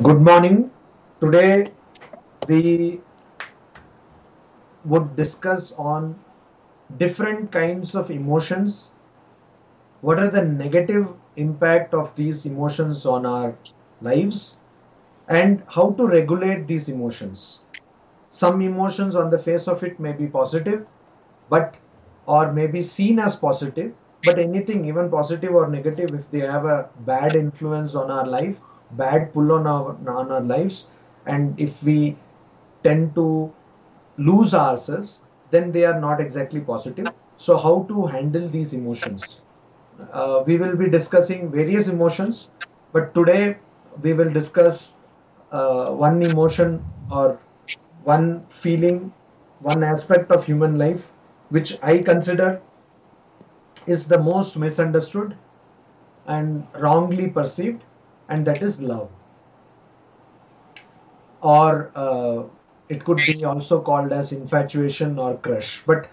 Good morning. Today we would discuss on different kinds of emotions. What are the negative impact of these emotions on our lives and how to regulate these emotions. Some emotions on the face of it may be positive, but or may be seen as positive, but anything, even positive or negative, if they have a bad influence on our life, bad pull on our lives, and if we tend to lose ourselves, then they are not exactly positive. So, how to handle these emotions? We will be discussing various emotions, but today we will discuss one emotion or one feeling, one aspect of human life which I consider is the most misunderstood and wrongly perceived, and that is love. Or it could be also called as infatuation or crush. But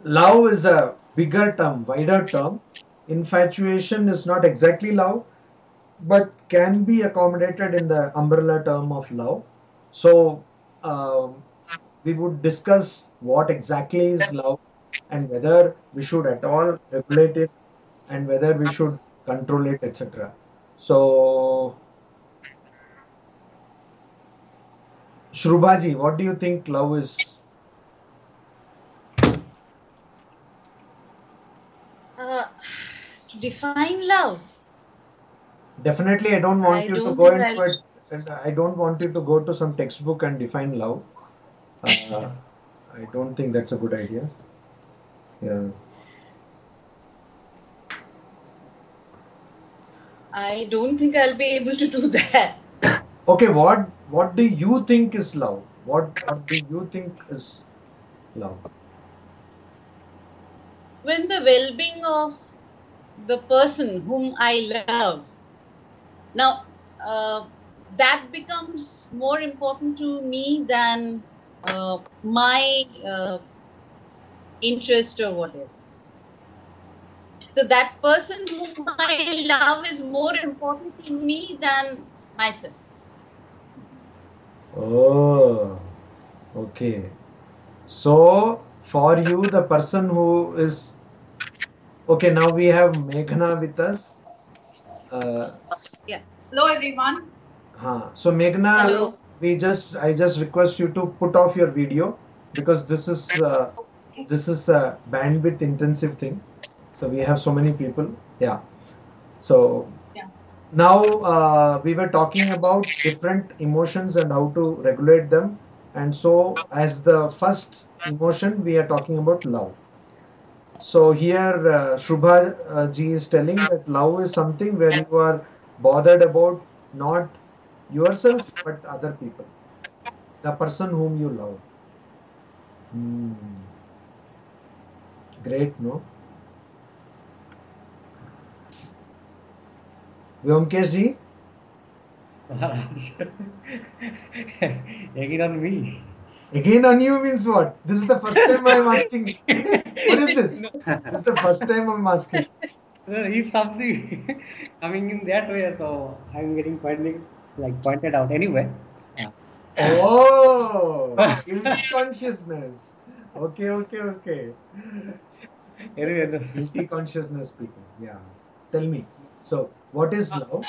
love is a bigger term, wider term. Infatuation is not exactly love, but can be accommodated in the umbrella term of love. So, we would discuss what exactly is love and whether we should at all regulate it and whether we should control it, etc. So, Shrubaji, what do you think love is? Uh, to define love, Definitely, I don't want I you to don't go think into I'll. it. And I don't want you to go to some textbook and define love. Uh, I don't think that's a good idea. Yeah. I don't think I'll be able to do that. Okay, what do you think is love? What do you think is love? When the well-being of the person whom I love, now that becomes more important to me than my interest or whatever. So that person whom I love is more important to me than myself. Oh, okay. So for you, the person who is okay, now we have Meghna with us. Uh, Yeah. Hello, everyone. so Meghna, Hello. I just request you to put off your video because this is a bandwidth intensive thing. So we have so many people. Yeah. So Yeah. now we were talking about different emotions and how to regulate them. And so as the first emotion, we are talking about love. So here Shubha ji is telling that love is something where you are bothered about not yourself but other people, the person whom you love. Hmm. Great, no? Vyomkesh ji, Again on me. again on you means what? This is the first time I am asking. What is this? No, This is the first time I'm asking. no, if something coming in that way, so I'm getting pointed out anyway. Uh, Oh, guilty consciousness. Okay, okay, okay. That anyway, is guilty consciousness speaking. Yeah. Tell me. So, what is love?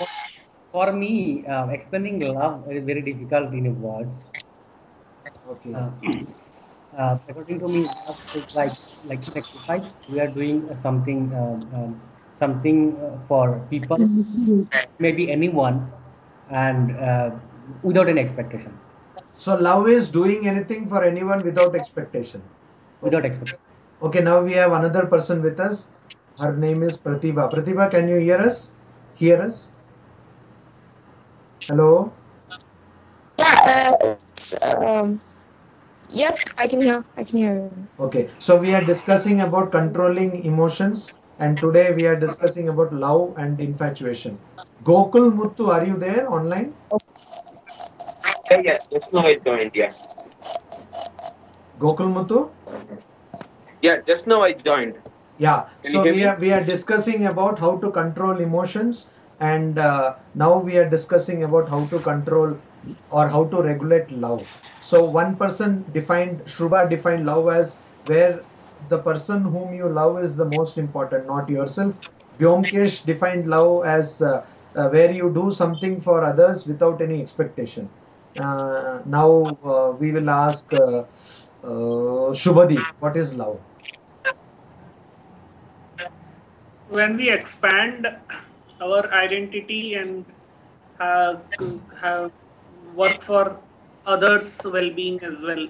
for me, explaining love is very difficult in a word. Okay. Uh, according to me, love is like sacrifice. We are doing something for people, maybe anyone, and without any expectation. So, love is doing anything for anyone without expectation. Without Okay. expectation. Okay, now we have another person with us. Her name is Pratibha. Pratibha, can you hear us? Hear us? Hello? It's yep, I can hear. I can hear you. Okay. So, we are discussing about controlling emotions, and today we are discussing about love and infatuation. Gokul Muttu, are you there online? Yeah, yeah, just now I joined. Yeah, Gokul Muttu? yeah, just now I joined. Yeah. Can you So hear me? we are discussing about how to control emotions and now we are discussing about how to control or how to regulate love. So one person defined, Shruba defined love as where the person whom you love is the most important, not yourself. Vyomkesh defined love as where you do something for others without any expectation. Now we will ask Shubhadeep, what is love? When we expand our identity and have work for others' well-being as well.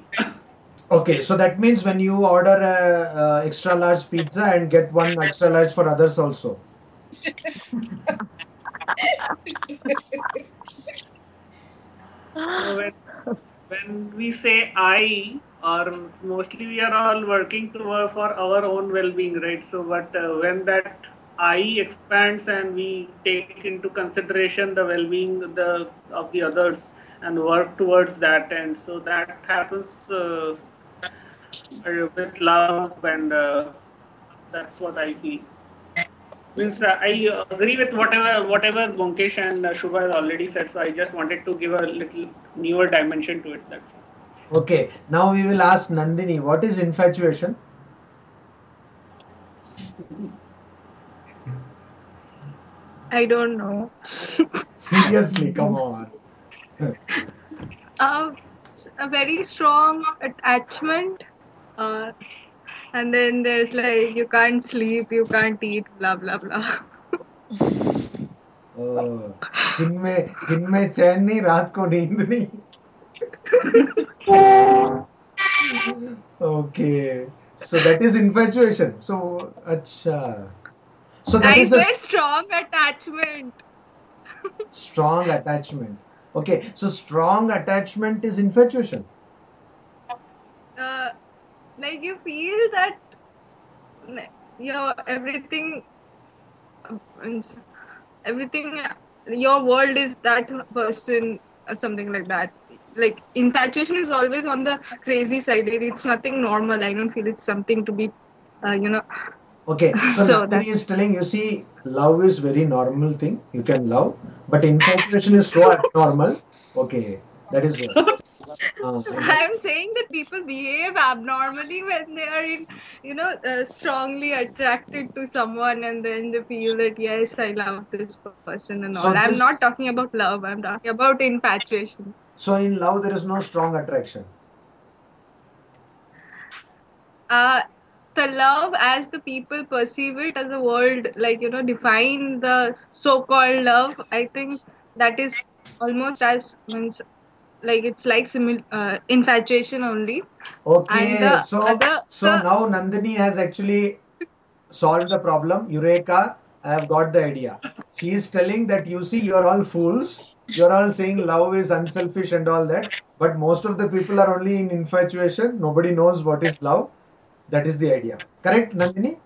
Okay, so that means when you order a extra large pizza and get one extra large for others also. So when we say I, or mostly we are all working for our own well-being, right? So, but when that I expands and we take into consideration the well-being of the others and work towards that, and so that happens with love, and that's what I feel. Means I agree with whatever Bonkesh and Shubha has already said. So I just wanted to give a little newer dimension to it. That's all. Okay, now we will ask Nandini, what is infatuation? I don't know. Seriously, come on. A very strong attachment, and then there's like you can't sleep, you can't eat, blah blah blah. दिन में चैन नहीं, रात को नींद नहीं. Okay, so that is infatuation. So, acha. So that I is a said strong attachment. strong attachment. Okay, so strong attachment is infatuation. Like you feel that everything, your world is that person or something like that. Like infatuation is always on the crazy side. It's nothing normal. I don't feel it's something to be, Okay, so So Nandini is telling, you see, love is very normal thing. You can love, but infatuation is so abnormal. Okay, that is what. I'm saying that people behave abnormally when they are strongly attracted to someone, and then they feel that yes, I love this person and all. So I'm this- not talking about love. I'm talking about infatuation. So in love, there is no strong attraction. The love as the people perceive it, as the world, define the so-called love. I think that is almost as means like it's like infatuation only. Okay, And the so other, now Nandini has actually solved the problem. Eureka, I have got the idea. She is telling that, you see, you're all fools. You're all saying love is unselfish and all that, but most of the people are only in infatuation. Nobody knows what is love. That is the idea. Correct, Nandini?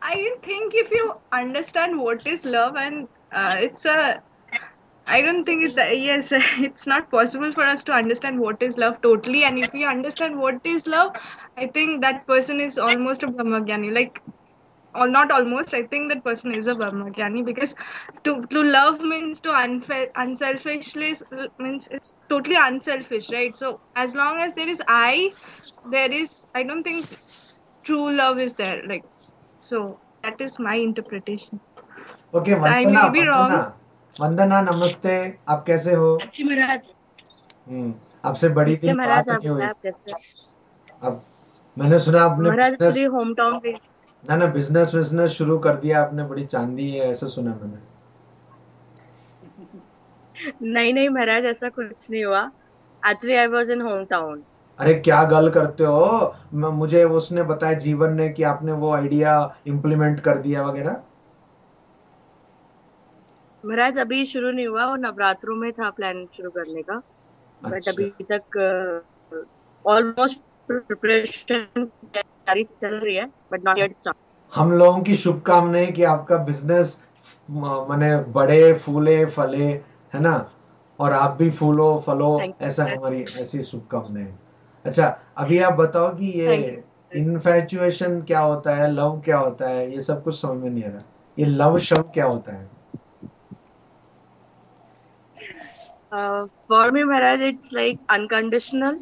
I think if you understand what is love, and I don't think yes, it's not possible for us to understand what is love totally. And if we understand what is love, I think that person is almost a Brahmagyani. Like, or not almost, I think that person is a Brahmagyani, because to love means to unselfishly means it's totally unselfish, right? So as long as there is I don't think true love is there. Like, so that is my interpretation. Okay, I Vandana, may be wrong. वंदना नमस्ते, आप कैसे हो? आपसे बड़ी दिन बात नहीं हुई. अब मैंने सुना आपने बिजनेस, होम टाउन से ना बिजनेस शुरू कर दिया आपने, बड़ी चांदी है ऐसा सुना मैंने. नहीं महाराज, ऐसा कुछ नहीं हुआ. Actually I was in home town. अरे क्या गल करते हो? मुझे उसने बताया, जीवन ने, कि आपने वो आइडिया इम्प्लीमेंट कर दिया वगैरह. महाराज अभी शुरू नहीं हुआ, और नवरात्रों में था प्लान शुरू करने का, बट अभी तक ऑलमोस्ट प्रिपरेशन जारी चल रही है, बट नॉट येट स्टार्ट. हम लोगों की शुभकामनाएं कि आपका बिजनेस माने बड़े, फूले फले, है ना, और आप भी फूलो फलो, ऐसा हमारी ऐसी शुभकामनाएं. अच्छा, अभी आप बताओ कि ये इन्फैचुएशन क्या होता है, लव क्या होता है, ये सब कुछ समझ में नहीं आ रहा. ये लव शब्द क्या होता है? For me, Maharaj, it's like unconditional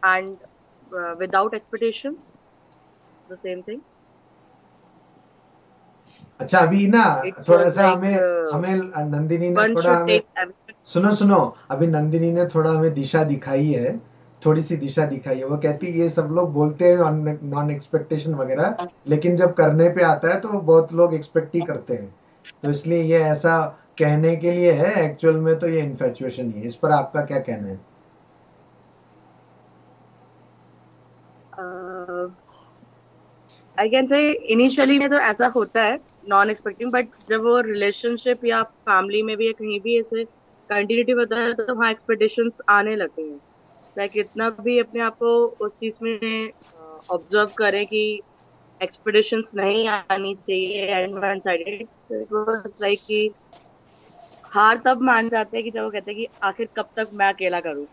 and without expectations. The same thing. अच्छा, अभी ना It थोड़ा was सा like हमें हमें नंदिनी ने one थोड़ा should हमें take everything. सुनो, अभी नंदिनी ने थोड़ा हमें दिशा दिखाई है, थोड़ी सी दिशा दिखाई है. वो कहती है ये सब लोग बोलते हैं नॉन एक्सपेक्टेशन वगैरह, लेकिन जब करने पे आता है तो बहुत लोग एक्सपेक्ट ही करते हैं. तो इसलिए ये ऐसा कहने के लिए है, एक्चुअल में तो ये इन्फैचुएशन ही है. इस पर आपका क्या कहना है? Uh, I can say initially में तो ऐसा होता है नॉन एक्सपेक्टिंग, बट जब वो रिलेशनशिप या फैमिली में भी या कहीं भी ऐसे कंटिन्यूटी होता है तो वहाँ एक्सपेक्टेशंस आने लगते हैं. चाहे कितना भी अपने आप को उस चीज में ऑब्जर्व करें कि एक्सपेक्टेशंस नहीं आनी चाहिए and one sided, it was like कि हार तब मान जाते हैं कि जब वो कहते हैं कि आखिर कब तक मैं अकेला करूं.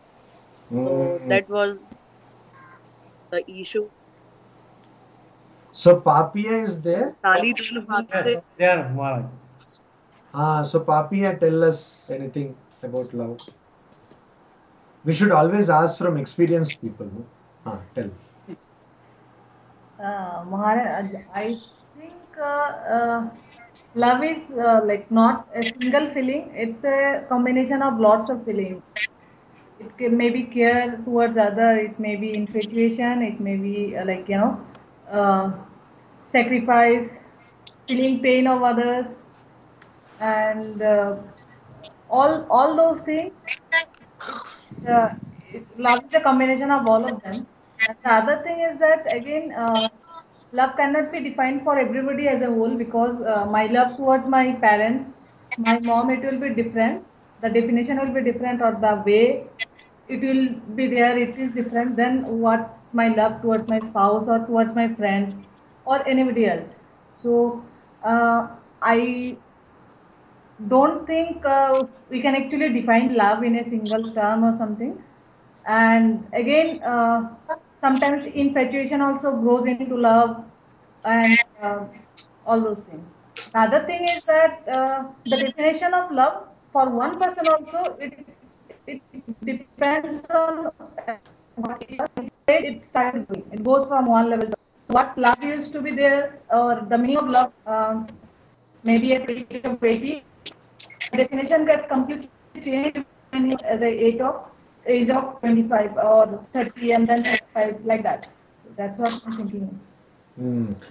So that was the issue. So Papiya is there? ताली दोनों हाथ से. Yes, there, Maharaj. So Papiya, tell us anything about love. We should always ask from experienced people. No? Tell. Maharaj, I think love is like not a single feeling. It's a combination of lots of feelings. It can maybe care towards other. It may be infatuation. It may be uh, sacrifice, feeling pain of others, and all those things. Uh, Love is a combination of all of them. And the other thing is that again, love cannot be defined for everybody as a whole, because my love towards my parents, my mom, it will be different. The definition will be different, or the way it will be there, it is different than what my love towards my spouse or towards my friends or anybody else. So I don't think we can actually define love in a single term or something. And again, sometimes infatuation also grows into love, and all those things. The other thing is that the definition of love for one person also, it depends on what it started doing. It goes from one level to what love used to be there, or the meaning of love, maybe at the age of 18, definition gets completely changed when you at the age of 25 or 30 and then 35, like that. So that's what I'm thinking.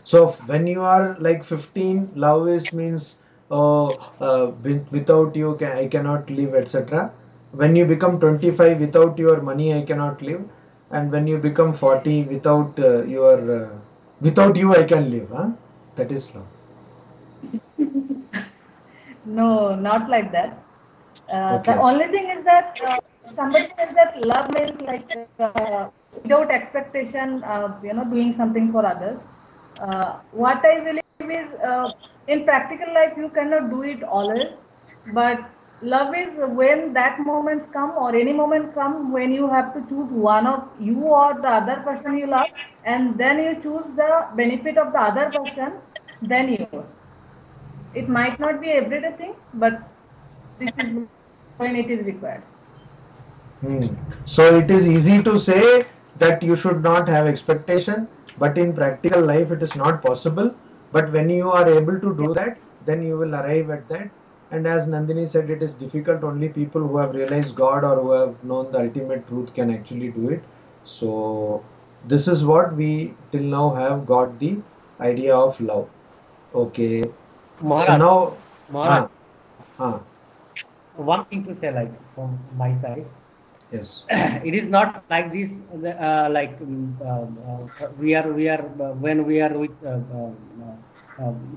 So when you are like 15, love is means without you I cannot live, etc. When you become 25, without your money I cannot live, and when you become 40, without you I can live. That is love. No, not like that. Okay. The only thing is that somebody says that love means like without expectation, doing something for others. What I believe is, in practical life, you cannot do it always, but love is when that moments come, or any moment come, when you have to choose one of you or the other person you love, and then you choose the benefit of the other person, then yours. It might not be everyday thing, but this is when it is required. So it is easy to say that you should not have expectation, but in practical life it is not possible. But when you are able to do that, then you will arrive at that. And as Nandini said, it is difficult. Only people who have realized God or who have known the ultimate truth can actually do it. So this is what we till now have got the idea of love. Okay. Maharaj, So now, Maharaj, हाँ, one thing to say, like from my side, yes. it is not like this. We are when we are with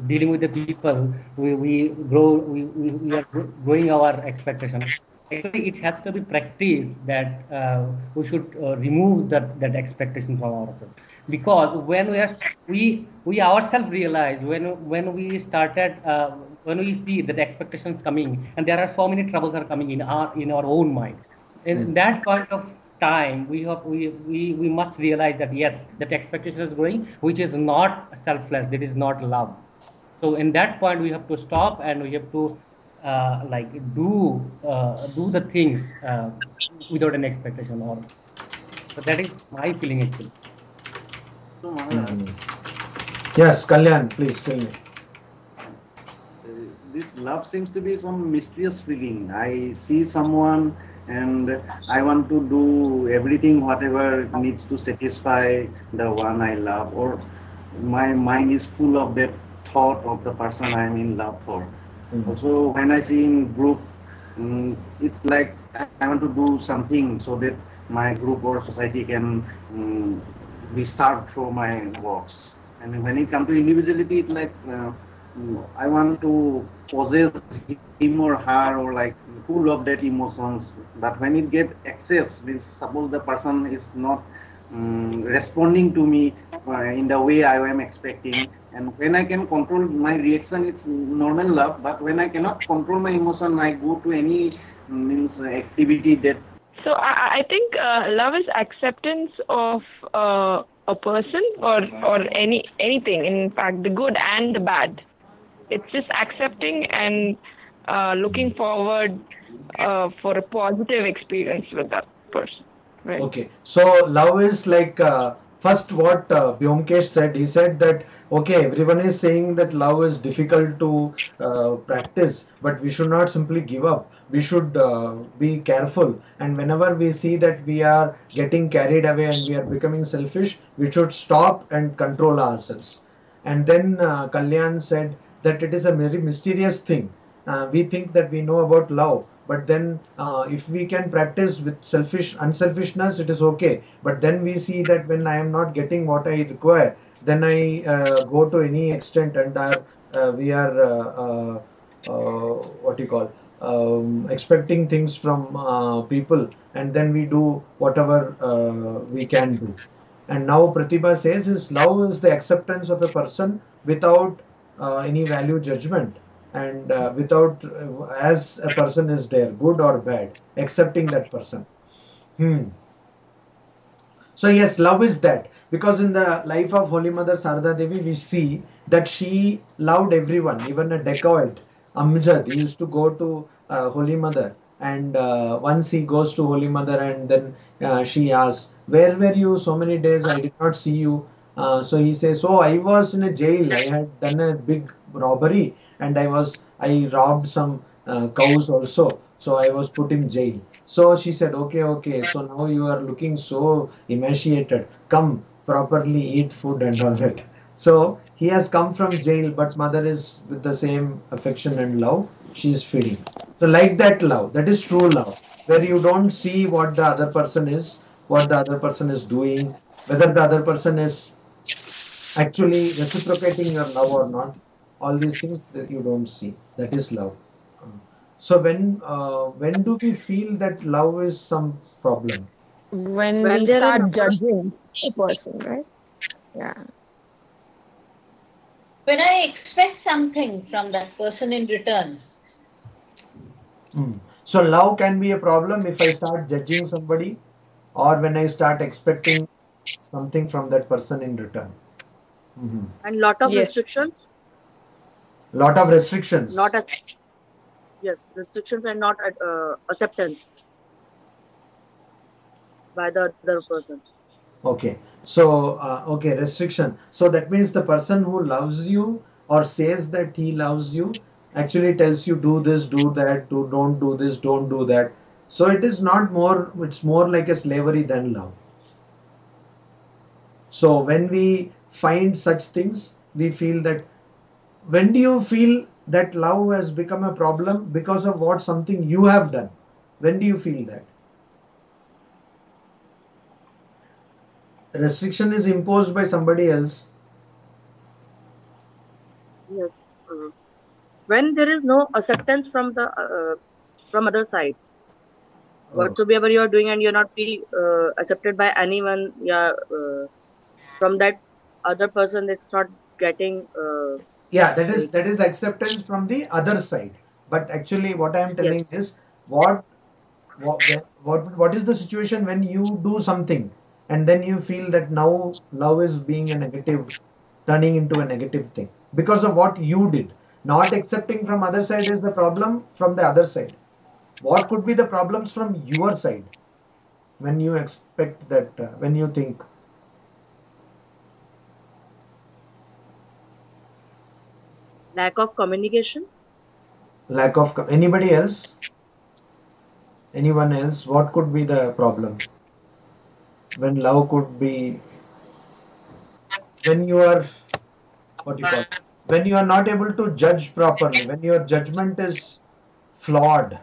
dealing with the people, we grow we are growing our expectation. Actually, it has to be practice that we should remove that expectation from ourselves, because when we ourselves realize when we started when we see that expectations coming, and there are so many troubles are coming in our own mind. In that point of time, we must realize that yes, that expectation is growing, which is not selfless, that is not love. So in that point, we have to stop and we have to like do the things without an expectation. Or so that is my feeling actually. So Maharaj, Yes, Kalyan, please tell me. this love seems to be some mysterious feeling. I see someone and I want to do everything, whatever needs to satisfy the one I love, or my mind is full of that thought of the person I'm in love for. Also, when I see in group, it's like I want to do something so that my group or society can be served through my works. And when it comes to individuality, it's like I want to possess him or her or like full of that emotions. But when it get excess, means suppose the person is not responding to me in the way I am expecting, and when I can control my reaction, it's normal love. But when I cannot control my emotion, I go to any means activity that. So I think love is acceptance of a person or anything. In fact, the good and the bad. It's just accepting and looking forward for a positive experience with that person. Right. Okay, so love is like first what Byomkesh said. He said that okay, everyone is saying that love is difficult to practice, but we should not simply give up. We should be careful, and whenever we see that we are getting carried away and we are becoming selfish, we should stop and control ourselves. And then Kalyan said that it is a very mysterious thing. We think that we know about love, but then if we can practice with unselfishness, it is okay. But then we see that when I am not getting what I require, then I go to any extent and we are what you call expecting things from people, and then we do whatever we can do. And now Pratibha says is love is the acceptance of a person without any value judgment, and without as a person is there, good or bad, accepting that person. So yes, love is that, because in the life of Holy Mother Sarada Devi, we see that she loved everyone, even a dacoit, Amjad, he used to go to Holy Mother, and once he goes to Holy Mother, and then she asks, where were you so many days? I did not see you. So he says, oh, I was in a jail. I had done a big robbery, and I robbed some cows also. So I was put in jail. So she said, okay, okay. So now you are looking so emaciated. Come, properly eat food and all that. So he has come from jail, but mother is with the same affection and love. She is feeding. So like that love, that is true love, where you don't see what the other person is, what the other person is doing, whether the other person is actually reciprocating your love or not. All these things that you don't see. That is love. So when do we feel that love is some problem? When we start judging a person, right? Yeah. When I expect something from that person in return. So love can be a problem if I start judging somebody, or when I start expecting something from that person in return. And lot of restrictions. Lot of restrictions. Not as yes, restrictions and not acceptance by the other person. Okay. So okay, restriction. So that means the person who loves you or says that he loves you actually tells you do this, do that, don't do this, don't do that. So it is not more, it's more like a slavery than love. So when we find such things, we feel that. When do you feel that love has become a problem because of what something you have done? When do you feel that? Restriction is imposed by somebody else. Yes. When there is no acceptance from the from other side, whatsoever you are doing and you're not be accepted by anyone, yeah, from that other person, it's not getting. Yeah, that is acceptance from the other side. But actually, what I am telling is what what is the situation when you do something and then you feel that now love is being a negative, turning into a negative thing because of what you did? Not accepting from other side is the problem from the other side. What could be the problems from your side when you expect that, when you think? Lack of communication. Lack of anybody else? Anyone else? What could be the problem? When love could be, when you are, what do you call it? When you are not able to judge properly, when your judgment is flawed,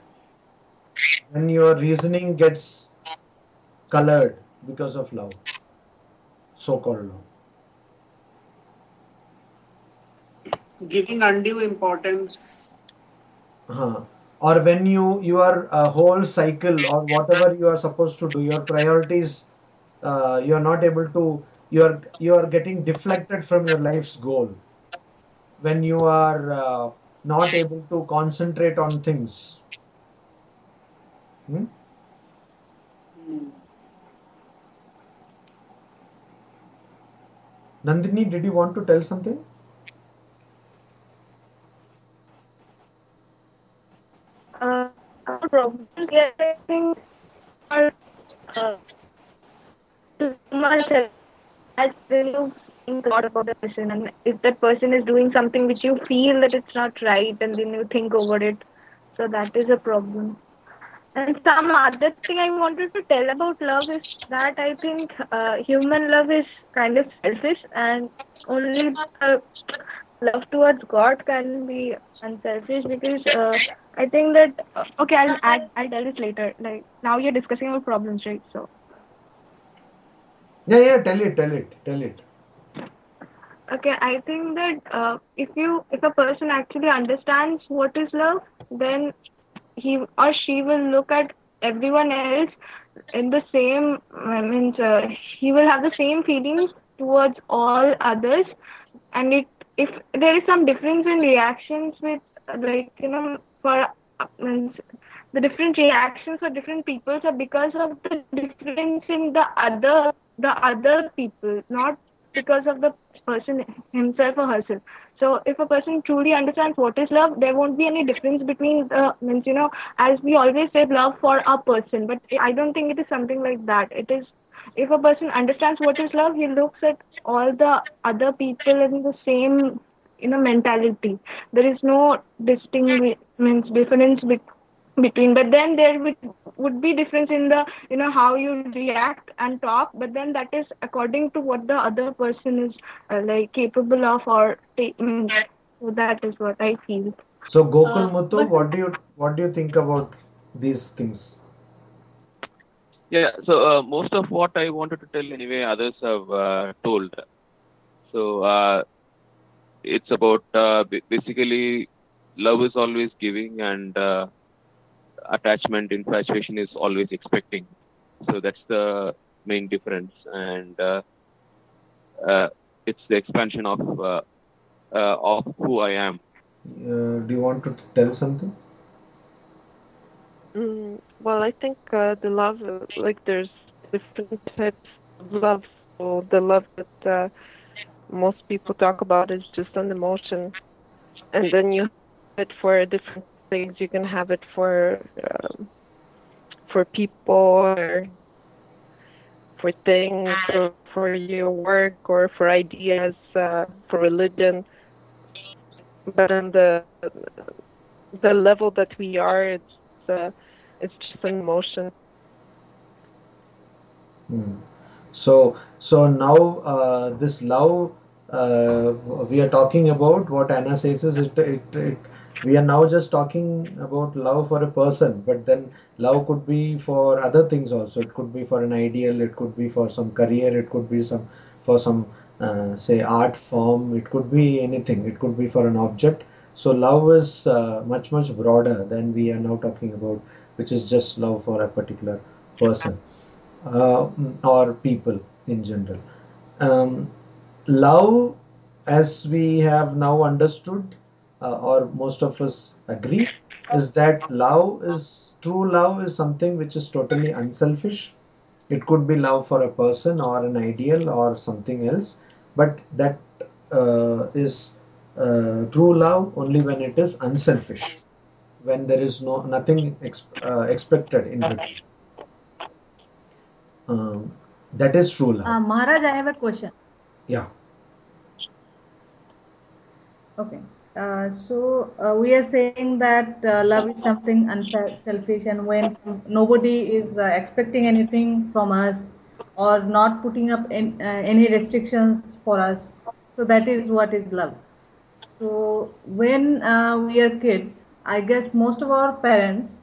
when your reasoning gets colored because of love, so-called love. Giving undue importance. Huh. Or when your whole cycle or whatever you are supposed to do, your priorities, you are not able to, you are getting deflected from your life's goal. When you are not able to concentrate on things. Hmm? Nandini, did you want to tell something? Problems, yeah, I think are too much as when you think a lot about the person, and if that person is doing something which you feel that it's not right, and then you think over it, so that is a problem. And some other thing I wanted to tell about love is that I think human love is kind of selfish, and only love towards God can be unselfish, because I think that okay, I'll tell this later. Like now you're discussing about problems, right? So Yeah, tell it. okay, I think that if a person actually understands what is love, then he or she will look at everyone else in the same. I mean, he will have the same feelings towards all others, and if there is some difference in reactions with like for means the different reactions for different peoples are because of the difference in the other people, not because of the person himself or herself. So if a person truly understands what is love, there won't be any difference between the means as we always say love for a person, but I don't think it is something like that. It is, if a person understands what is love, he looks at all the other people in the same mentality. There is no distinct means difference between, but then there would be difference in the how you react and talk, but then that is according to what the other person is like capable of or so that is what I feel. So Gokul Muthu, But what do you think about these things? Yeah, so most of what I wanted to tell anyway, others have told. So it's about basically love is always giving, and attachment, infatuation is always expecting. So that's the main difference, and it's the expansion of who I am. Do you want to tell something? Well, I think the love, like there's different types of love. So the love that most people talk about is just an emotion, and then you have it for different things. You can have it for people, or for things, or for your work, or for ideas, for religion. But on the level that we are, it's just an emotion. Hmm. So now this love, we are talking about, what Anna says is we are now just talking about love for a person, but then love could be for other things also. It could be for an ideal, it could be for some career, it could be for some say art form, it could be anything, it could be for an object. So love is much broader than we are now talking about, which is just love for a particular person or people in general. Um, Love, as we have now understood, or most of us agree, is that true love is something which is totally unselfish. It could be love for a person or an ideal or something else, but that is true love only when it is unselfish, when there is nothing expected in return. That is true love. Maharaj, I have a question. Yeah. Okay. We are saying that love is something unselfish, and when nobody is expecting anything from us or not putting up any restrictions for us, so that is what is love. So when we are kids, I guess most of our parents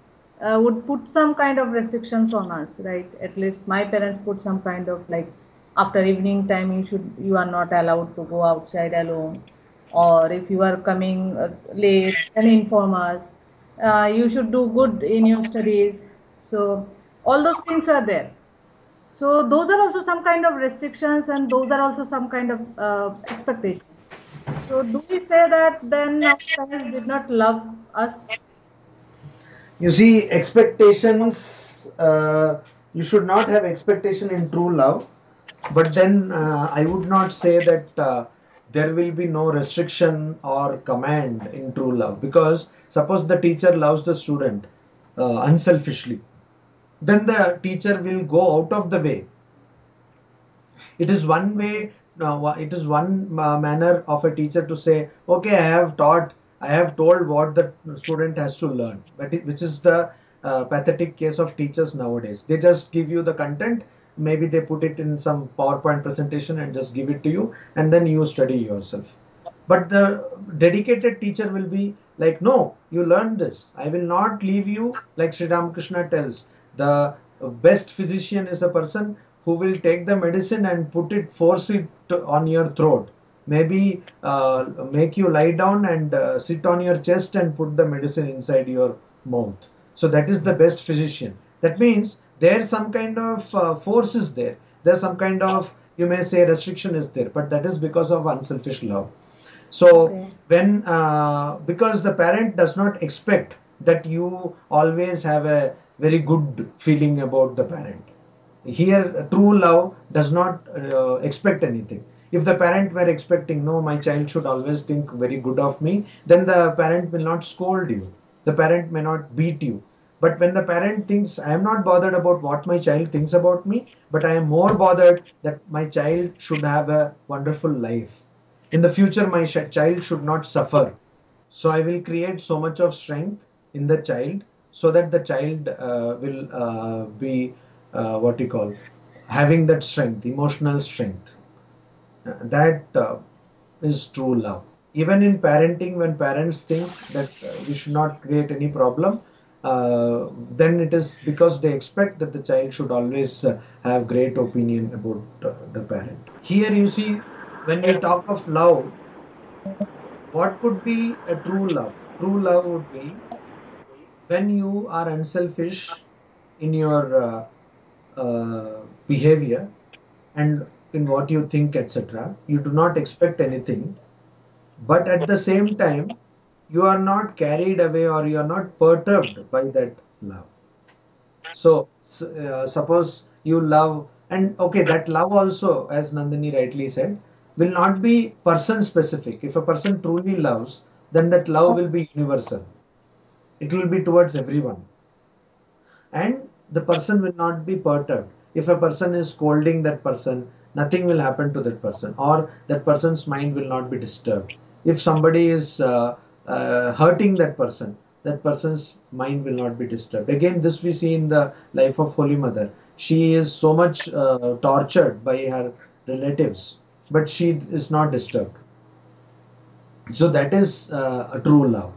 would put some kind of restrictions on us, right? At least my parents put some kind of, like, after evening time you are not allowed to go outside alone, or if you are coming late, then inform us. You should do good in your studies. So all those things are there. So those are also some kind of restrictions, and those are also some kind of expectations. So do we say that then our parents did not love us? You see, expectations, you should not have expectation in true love, but then I would not say that there will be no restriction or command in true love, because suppose the teacher loves the student unselfishly, then the teacher will go out of the way. It is one way, it is one manner of a teacher to say, okay, I have told what the student has to learn, which is the pathetic case of teachers nowadays. They just give you the content, maybe they put it in some PowerPoint presentation and just give it to you, and then you study yourself. But the dedicated teacher will be like, no, you learn this. I will not leave you, like Sri Ramakrishna tells. The best physician is a person who will take the medicine and force it on your throat. Maybe make you lie down and sit on your chest and put the medicine inside your mouth. So that is the best physician. That means there's some kind of force is there. There's some kind of, you may say, restriction is there, but that is because of unselfish love. So Okay. when because the parent does not expect that you always have a very good feeling about the parent. Here, true love does not expect anything. If the parent were expecting, no, my child should always think very good of me, then the parent will not scold you. The parent may not beat you. But when the parent thinks, I am not bothered about what my child thinks about me, but I am more bothered that my child should have a wonderful life. In the future, my child should not suffer. So I will create so much of strength in the child, so that the child will be what you call, having that strength, emotional strength. That is true love. Even in parenting, when parents think that we should not create any problem, then it is because they expect that the child should always have great opinion about the parent. Here you see, when we talk of love, what could be a true love? True love would be when you are unselfish in your behavior and in what you think, etc. You do not expect anything, but at the same time, you are not carried away or you are not perturbed by that love. So, suppose you love, and okay, that love also, as Nandini rightly said, will not be person specific. If a person truly loves, then that love will be universal. It will be towards everyone. And the person will not be perturbed. If a person is scolding that person, nothing will happen to that person, or that person's mind will not be disturbed. If somebody is hurting that person's mind will not be disturbed. Again, this we see in the life of Holy Mother. She is so much tortured by her relatives, but she is not disturbed. So that is a true love,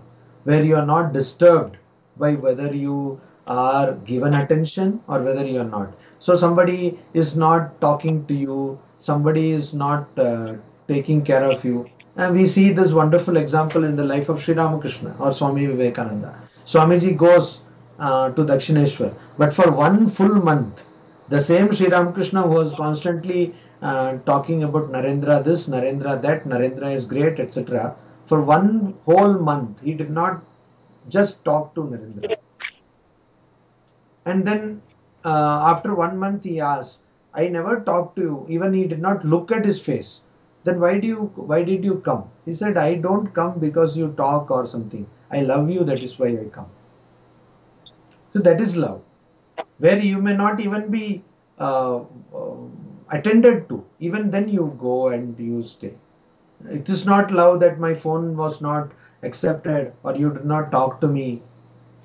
where you are not disturbed by whether you are given attention or whether you are not. So somebody is not talking to you, somebody is not taking care of you. And we see this wonderful example in the life of Sri Ramakrishna or Swami Vivekananda. Swamiji goes to Dakshineshwar, but for one full month, the same Sri Ramakrishna who was constantly talking about Narendra this, Narendra that, Narendra is great, etc. For one whole month, he did not just talk to Narendra. And then after 1 month he asked, I never talked to you. Even he did not look at his face. Then why did you come? He said, I don't come because you talk or something. I love you, that is why I come. So that is love, where you may not even be uh, uh, attended to. Even then you go and you stay. It is not love that my phone was not accepted or you did not talk to me.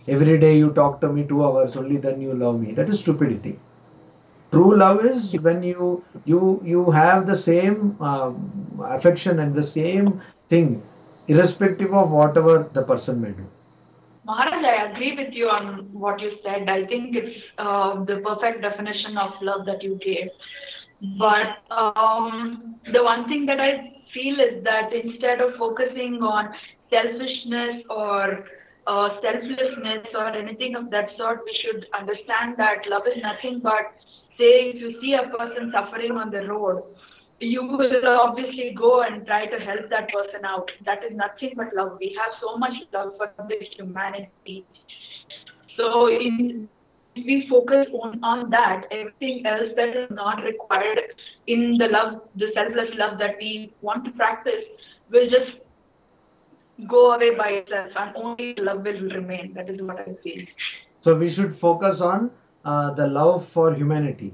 Every day you talk to me 2 hours, only then you love me. That is stupidity. True love is when you have the same affection and the same thing, irrespective of whatever the person may do. Maharaj, I agree with you on what you said. I think it's the perfect definition of love that you gave. But the one thing that I feel is that instead of focusing on selfishness or selflessness or anything of that sort, we should understand that love is nothing but, say, if you see a person suffering on the road, you will obviously go and try to help that person out. That is nothing but love. We have so much love for the humanity. So if we focus on that, everything else that is not required in the love, the selfless love that we want to practice, will just go away by itself, and only love will remain. That is what I feel. So we should focus on the love for humanity.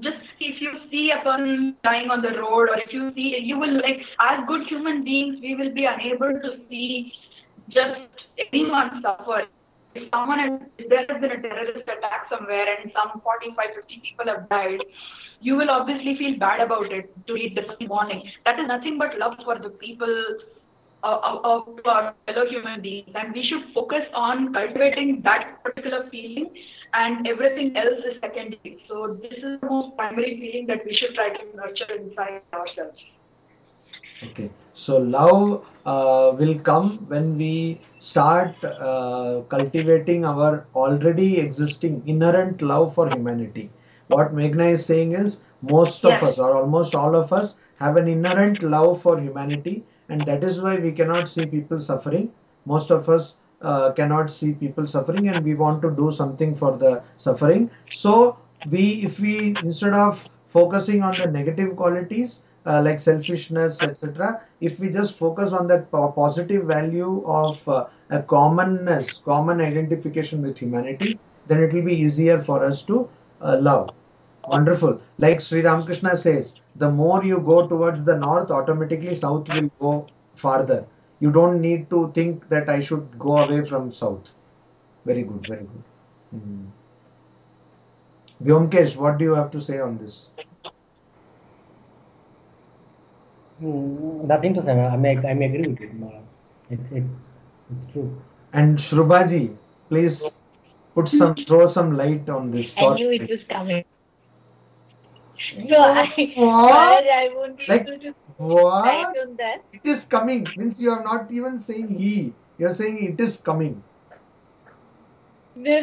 Just if you see a person dying on the road, or if you see, you will, like, as good human beings, we will be unable to see just anyone suffer. If there has been a terrorist attack somewhere and some 45, 50 people have died, you will obviously feel bad about it to read the morning. That is nothing but love for the people of our fellow human beings, and we should focus on cultivating that particular feeling, and everything else is secondary. So this is the most primary feeling that we should try to nurture inside ourselves. Okay, so love will come when we start cultivating our already existing inherent love for humanity. What Meghna is saying is most of us, or almost all of us, have an inherent love for humanity, and that is why we cannot see people suffering. Most of us cannot see people suffering, and we want to do something for the suffering. So if we, instead of focusing on the negative qualities, like selfishness, etc., if we just focus on that positive value of a common identification with humanity, then it will be easier for us to love. Wonderful. Like Sri Ramakrishna says, the more you go towards the north, automatically south will go farther. You don't need to think that I should go away from south. Very good, very good. Vyomkesh, what do you have to say on this? Nothing to say. I may agree with it. It's true. And Shrubaji, please throw some light on this. I knew it was coming. So What? I wanted Like, to what? light on that. It is coming means you are not even saying he. You are saying it is coming. No.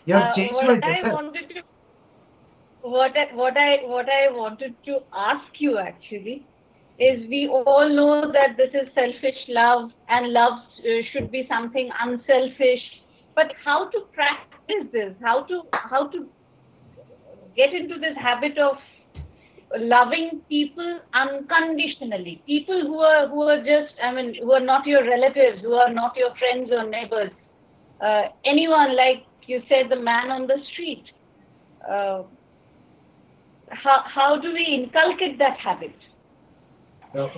You have changed my gender. What I wanted to ask you actually is, we all know that this is selfish love, and love should be something unselfish. But how to practice this? How to get into this habit of loving people unconditionally? People who are just, who are not your relatives, who are not your friends or neighbors. Anyone, like you said, the man on the street. How do we inculcate that habit? The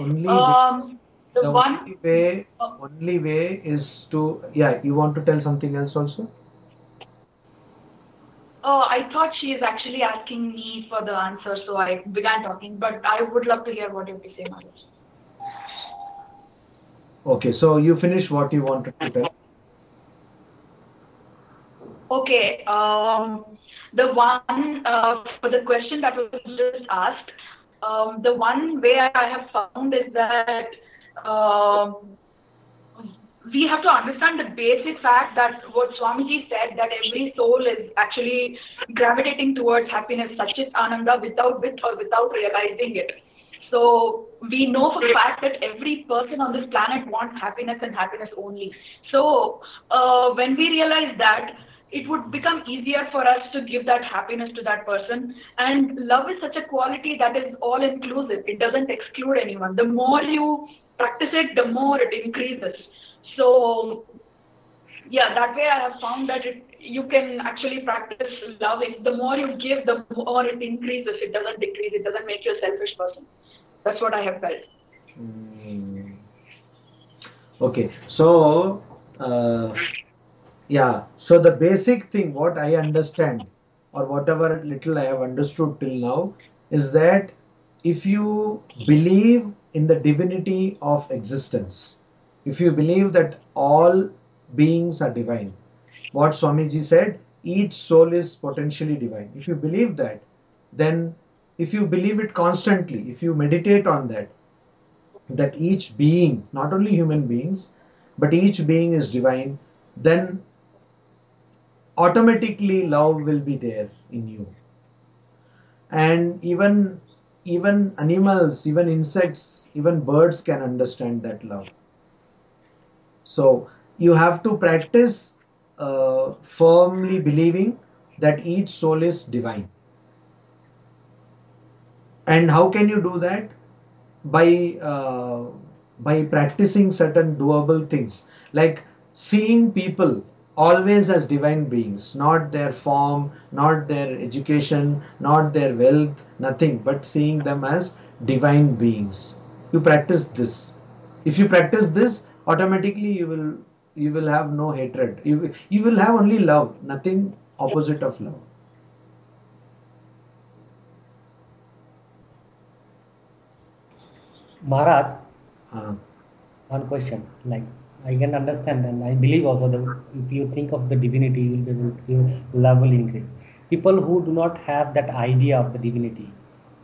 only way is to, you want to tell something else also? I thought she is actually asking me for the answer, so I began talking, but I would love to hear what you have to say, Maharaj. Okay, so you finish what you wanted to tell. Okay, the one for the question that was just asked, the one way I have found is that we have to understand the basic fact that what Swamiji said, that every soul is actually gravitating towards happiness, Sachit Ananda, with or without realizing it. So we know for a fact that every person on this planet wants happiness and happiness only. So when we realize that, it would become easier for us to give that happiness to that person. And love is such a quality that is all inclusive. It doesn't exclude anyone. The more you practice it, the more it increases. So yeah, that way I have found that you can actually practice love. The more you give, the more it increases. It doesn't decrease. It doesn't make you a selfish person. That's what I have felt. Okay, so yeah, so the basic thing what I understand, or whatever little I have understood till now, is that if you believe in the divinity of existence, if you believe that all beings are divine, what Swamiji said, each soul is potentially divine. If you believe that, then if you believe it constantly, if you meditate on that, that each being, not only human beings, but each being is divine, then automatically love will be there in you. And even animals, even insects, even birds can understand that love. So you have to practice firmly believing that each soul is divine. And how can you do that? By practicing certain doable things, like seeing people always as divine beings, not their form, not their education, not their wealth, nothing, but seeing them as divine beings. You practice this. If you practice this, automatically you will have no hatred. You will have only love, nothing opposite of love. Maharaj, Uh, one question. Like, I can understand and I believe also that if you think of the divinity, you will be able to love will increase. People who do not have that idea of the divinity,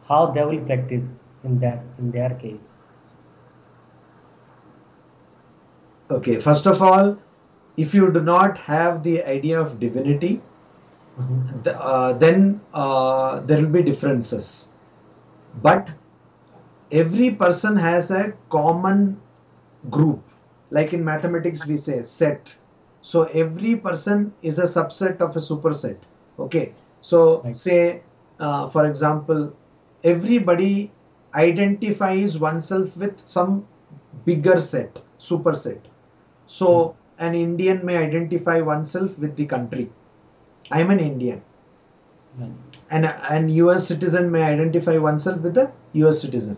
how they will practice in their case? okay, first of all, if you do not have the idea of divinity, then there will be differences. But every person has a common group. Like in mathematics, we say set. So every person is a subset of a superset. Okay. So say, for example, everybody identifies oneself with some bigger set, superset. So an Indian may identify oneself with the country. I am an Indian. An US citizen may identify oneself with a US citizen.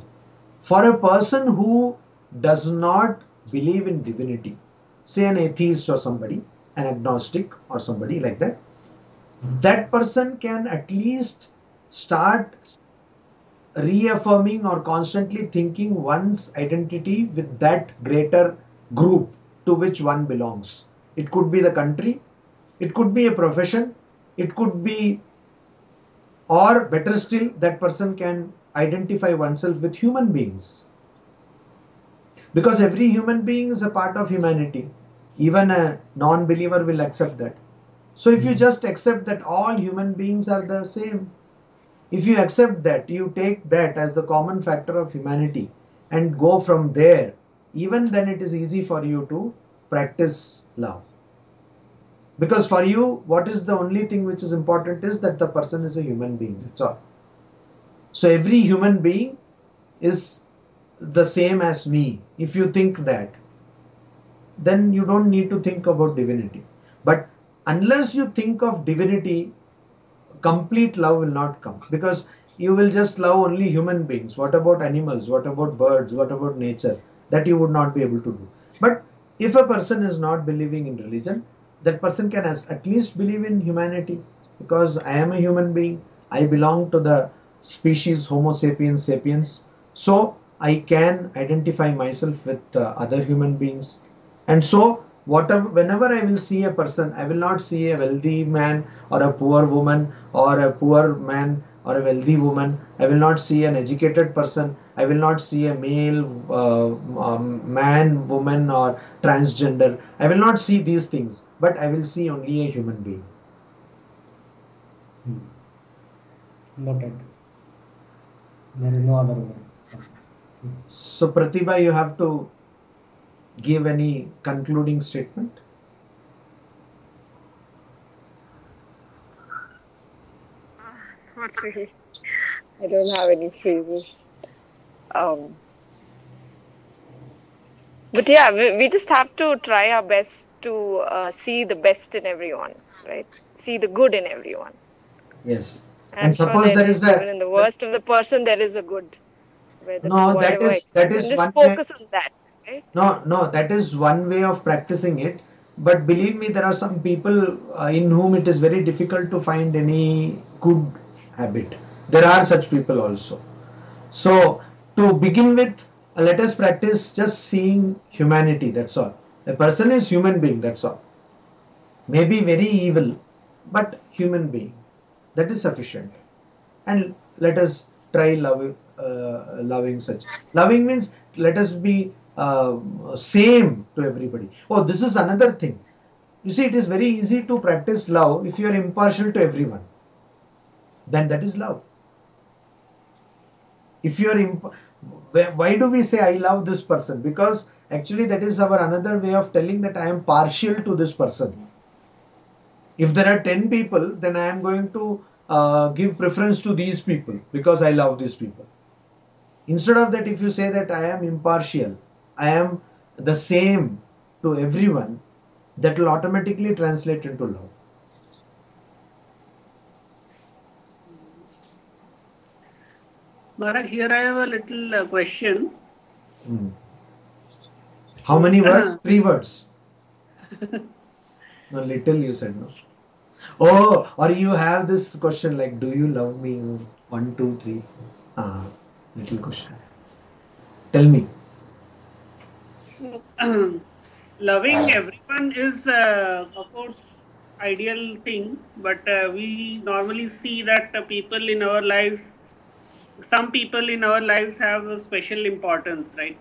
For a person who does not believe in divinity, say an atheist or somebody, an agnostic or somebody like that, that person can at least start reaffirming or constantly thinking one's identity with that greater group to which one belongs. It could be the country, it could be a profession, it could be, or better still, that person can identify oneself with human beings. Because every human being is a part of humanity. Even a non-believer will accept that. So if you just accept that all human beings are the same, if you accept that, you take that as the common factor of humanity and go from there, even then it is easy for you to practice love. Because for you, what is the only thing which is important is that the person is a human being. That's all. So every human being is the same as me. If you think that, then you don't need to think about divinity. But unless you think of divinity, complete love will not come, because you will just love only human beings. What about animals? What about birds? What about nature? That you would not be able to do. But if a person is not believing in religion, that person can at least believe in humanity, because I am a human being. I belong to the species Homo sapiens sapiens. So I can identify myself with other human beings. And so whenever I will see a person, I will not see a wealthy man or a poor woman, or a poor man or a wealthy woman. I will not see an educated person. I will not see a male, man, woman, or transgender. I will not see these things, but I will see only a human being. Noted. There is no other way. So Pratibha, you have to give any concluding statement. Not really. I don't have any phrases. Um, but yeah, we just have to try our best to see the best in everyone, right? See the good in everyone. Yes. And I'm And sure suppose there there is is, a even in the worst of the person, there is a good, whether no, whatever that extent. And is just one way. focus on that, right? No, that is one way of practicing it. But believe me, there are some people in whom it is very difficult to find any good habit. There are such people also. So, to begin with, let us practice just seeing humanity. That's all. A person is human being. That's all. Maybe very evil, but human being. That is sufficient. And let us try loving such. Loving means let us be same to everybody. Oh, this is another thing. You see, it is very easy to practice love if you are impartial to everyone. Then that is love. If you are why do we say I love this person? Because actually that is our another way of telling that I am partial to this person. If there are 10 people, then I am going to give preference to these people because I love these people. Instead of that, if you say that I am impartial, I am the same to everyone, that will automatically translate into love. Maharaj, here I have a little question. Hmm. How many words? 3 words. No, little you said, no. Oh, or you have this question like, do you love me? 1, 2, 3, 4. Ah, little question. Tell me. Loving everyone is, of course, ideal thing, but we normally see that people in our lives, some people in our lives have a special importance, right?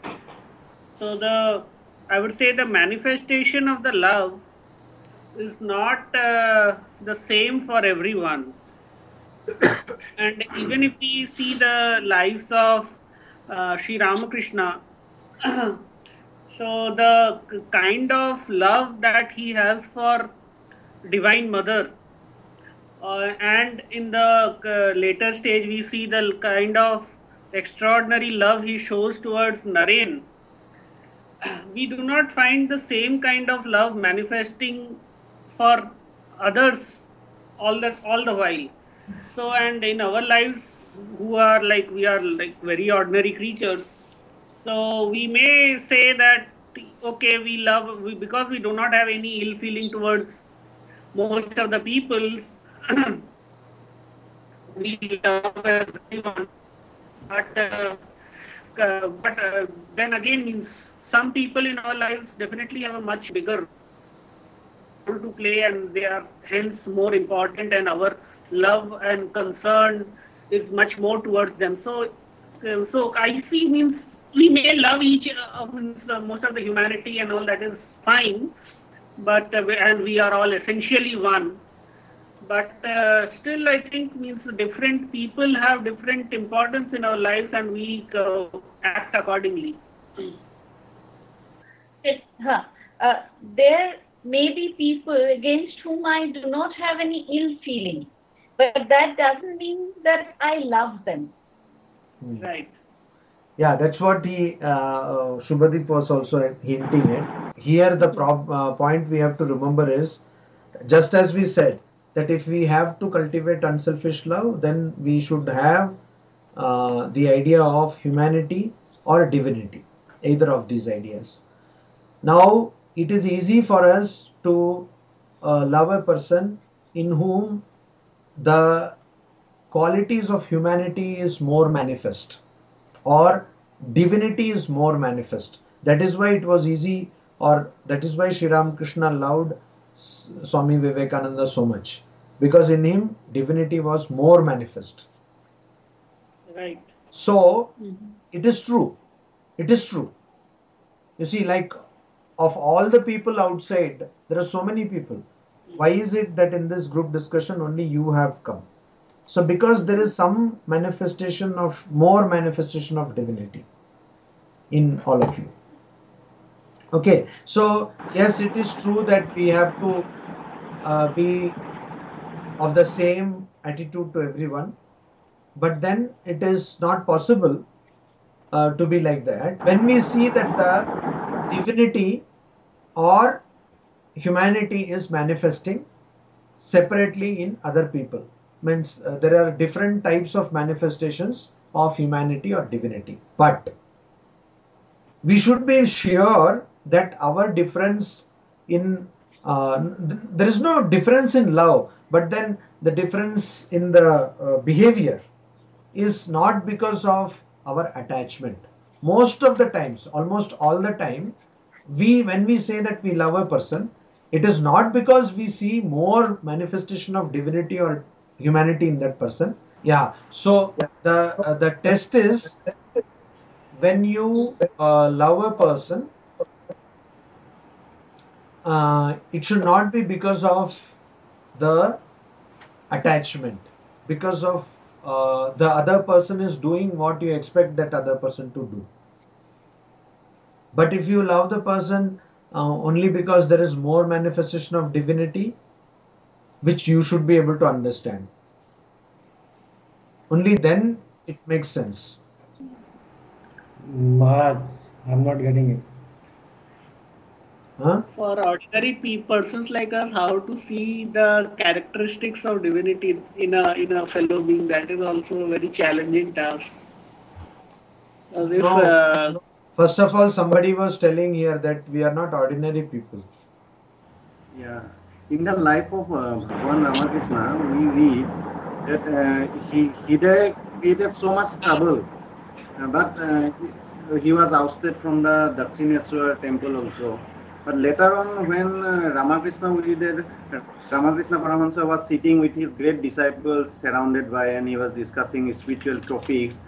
So I would say the manifestation of the love is not the same for everyone. And even if we see the lives of Sri Ramakrishna, so the kind of love that he has for Divine Mother, and in the later stage, we see the kind of extraordinary love he shows towards Naren. We do not find the same kind of love manifesting for others all the while. So, and in our lives, who are like, we are like very ordinary creatures, so we may say that okay, we love because we do not have any ill feeling towards most of the peoples. We love everyone, but then again, means some people in our lives definitely have a much bigger role to play, and they are hence more important, and our love and concern is much more towards them. So I see, means we may love each means most of the humanity and all, that is fine, but and we are all essentially one. But still, I think, means different people have different importance in our lives, and we act accordingly. There may be people against whom I do not have any ill feeling, but that doesn't mean that I love them. Right. Yeah, that's what Shubhadeep was also hinting at. Here, the point we have to remember is, just as we said, that if we have to cultivate unselfish love, then we should have the idea of humanity or divinity, either of these ideas. Now, it is easy for us to love a person in whom the qualities of humanity is more manifest, or divinity is more manifest. That is why it was easy, or that is why Sri Ramakrishna loved Swami Vivekananda so much, because in him divinity was more manifest. Right. So it is true. It is true. You see, like, of all the people outside, there are so many people. Why is it that in this group discussion only you have come? So because there is some manifestation of more manifestation of divinity. in all of you. Okay, so yes, it is true that we have to be of the same attitude to everyone, but then it is not possible to be like that. When we see that the divinity or humanity is manifesting separately in other people, means there are different types of manifestations of humanity or divinity, but we should be sure that our difference in there is no difference in love, but then the difference in the behavior is not because of our attachment. Most of the times, almost all the time, when we say that we love a person, it is not because we see more manifestation of divinity or humanity in that person. Yeah, so the test is, when you love a person, it should not be because of the attachment, because of the other person is doing what you expect that other person to do. But if you love the person only because there is more manifestation of divinity, which you should be able to understand, only then it makes sense. Maharaj, I'm not getting it. Huh? For ordinary persons like us, how to see the characteristics of divinity in a fellow being, that is also a very challenging task. As if No, first of all, somebody was telling here that we are not ordinary people. Yeah, in the life of Bhagwan Ramakrishna, we read that he created so much trouble, but he was ousted from the Dakshineswar temple also. But later on, when Ramakrishna, we read that Ramakrishna Paramahansa was sitting with his great disciples surrounded by, and he was discussing spiritual topics.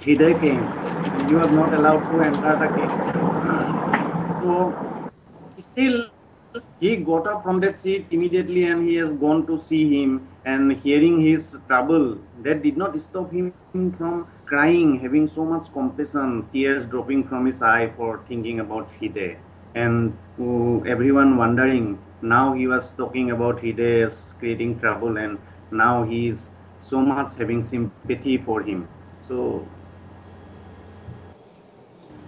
Hidayah came, and he was not allowed to enter the cave. So still, he got up from that seat immediately and he has gone to see him, and hearing his trouble, that did not stop him from crying, having so much compassion, tears dropping from his eye for thinking about Hide. And everyone wondering, now he was talking about Hide's creating trouble, and now he is so much having sympathy for him. So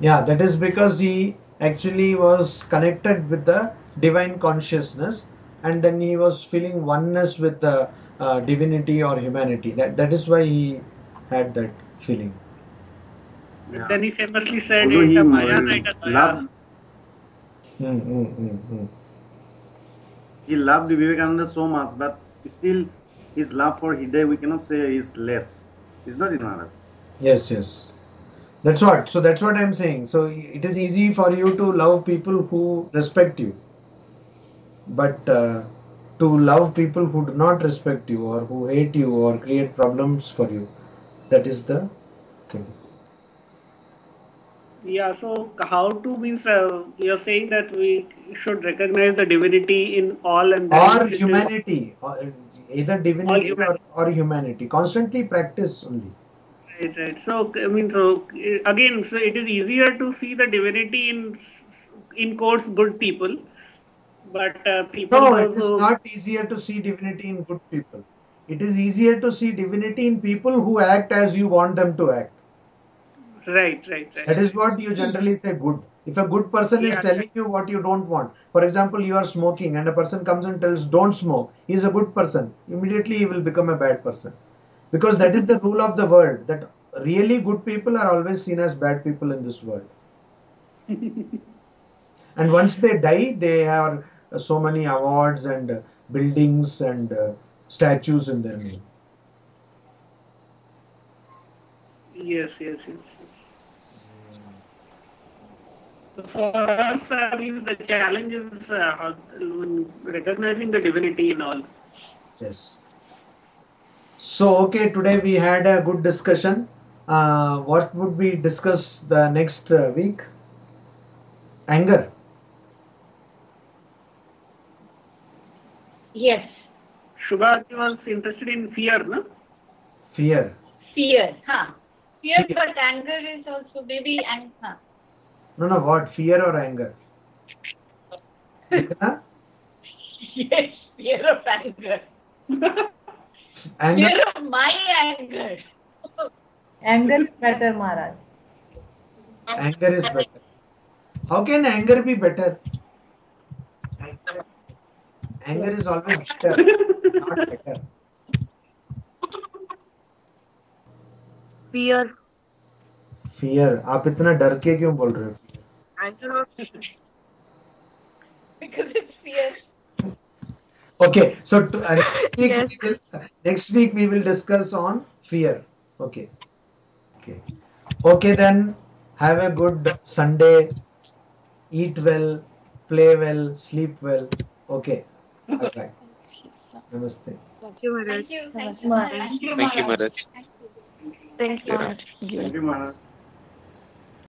Yeah, that is because he actually was connected with the divine consciousness, and then he was feeling oneness with the divinity or humanity. That is why he had that feeling. But then he famously said although it, he Maya Naita Daya. loved Mm. he loved Vivekananda so much, but still his love for Hidayah we cannot say is less. Is not it, Maharaj? Yes. That's what. So that's what I'm saying. So it is easy for you to love people who respect you, but to love people who do not respect you or who hate you or create problems for you, that is the thing. Yeah, so how to means you're saying that we should recognize the divinity in all, and then Or it is humanity, or either all divinity human. or humanity. Constantly practice only. Right. So I mean, again, so it is easier to see the divinity in quotes good people, but people No, it those is who not easier to see divinity in good people. It is easier to see divinity in people who act as you want them to act. right. That is what you generally say good. If a good person is Yeah, telling you what you don't want, for example, you are smoking and a person comes and tells don't smoke, he is a good person. Immediately he will become a bad person. Because that is the rule of the world, that really good people are always seen as bad people in this world. And once they die, they have so many awards and buildings and statues in their name. yes. So for us, I mean, the challenge is recognizing the divinity in all. Yes. So, okay, today we had a good discussion. What would we discuss the next week? Anger. Yes. Shubhati was interested in fear, no? Fear. Fear. Fear, Fear. but anger is also maybe anger. No, no, what? Fear or anger? Vedana? Yes, fear of anger. Anger? Fear of my anger. Anger is better, Maharaj. Anger is better. How can anger be better? Anger is always better, not better. Fear. Fear. आप इतना डर के क्यों बोल रहे हो? I don't know. Because it's fear. Okay, so Yes. next week we will discuss on fear. Okay. Okay, then have a good Sunday. Eat well, play well, sleep well. Okay. Bye bye. Namaste. Thank you, Maharaj. Thank you. Namaste, Maharaj. Thank you, Maharaj. Thank you. Thank you, Maharaj.